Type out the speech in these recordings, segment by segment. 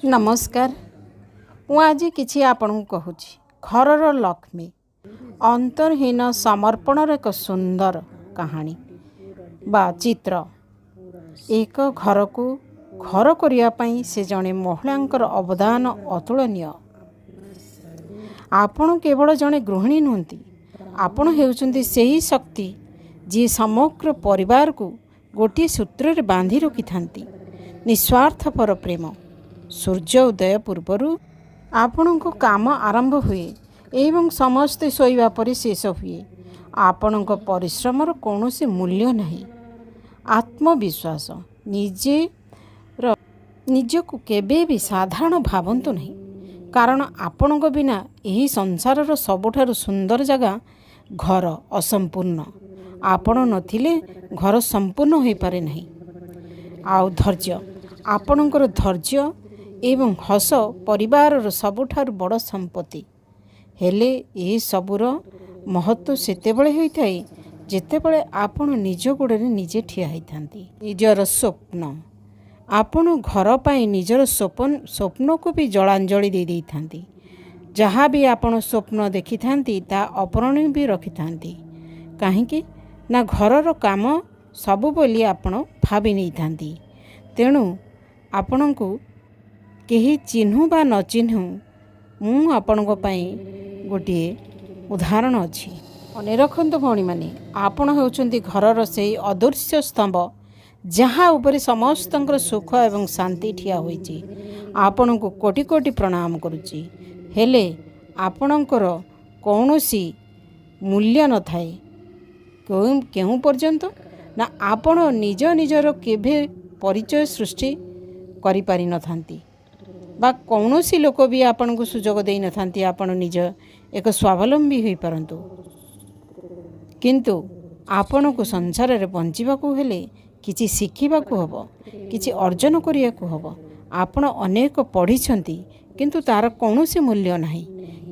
नमस्कार। मु आज किछि आपन कहूँ घरर लक्ष्मी अंतरहीन समर्पणर एक सुंदर कहानी बा चित्र। एक घर को घर करने से जड़े महिलांकर अवदान अतुलनीय। आपण केवल जड़े गृहिणी नुहति, आपण हेउचंती सही शक्ति जी समग्र परिवार को गोटे सूत्र बांधि रखि थांती। निस्वार्थपर प्रेम सूर्य उदय पूर्वर आपण को काम आरंभ हुए एवं समस्ते शोइबा परे शेष हुए। आपण परिश्रमर कौन से मूल्य नहीं। आत्मविश्वास निजको केबे भी साधारण भावंतु नहीं, कारण आपण बिना यही संसारर सबुठारु सुंदर जगह घर असंपूर्ण। आपण नथिले घर संपूर्ण हो पारे नहीं। आउ धैर्य, आपणकर धैर्य एवं हस परिवार सबुठारु बड़ संपत्ति। हेले ए सबुर महत्व सेतेबेले होइथाय जेतेबेले आपण निज गोड़े निजे ठिया होइथांती। निजर स्वप्न आपण घर पाई निजर स्वप्न को भी जलांजलि दे देइथांती। जहाँ भी आपण स्वप्न देखि थांती ता अपरण भी रखि थांती। काहेकि ना घरर काम सबु बोली आपण भाबी नै थांती। तेणु आपण को केही चिन्हु बा न चिन्हु मु आपणको पाई गोटे उदाहरण अछि। अने रखंतु भौणी माने, आपण हेउचंती घरर सेही अदृश्य स्तंभ जहाँ उपरे समस्तंकर सुख एवं शांति ठिया होइछि। आपणको कोटि कोटि प्रणाम करूछि। हेले आपणकर कौनसी मूल्य न थाए केउ पर्यंत ना आपण निज निजर केभे परिचय सृष्टि करि पारि न थांती बा कौनसी लोक भी आपन को सुजोग दे न थांती आपण निज एक स्वावलंबी होई परंतु। किंतु आपण को संसार रे बंचिबा को हेले किछि शिखिबा को हबो, किछि अर्जन करिया को हबो। आपण अनेक पढ़ी छंती किंतु तार कौनसी मूल्य नाही।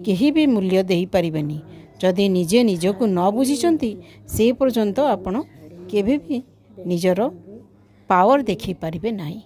केही भी मूल्य देई परिबेनी जदि निजे निजको न बुझी छंती से पर्यंत आपण केबे भी निजर पावर देखि परिबे नाही।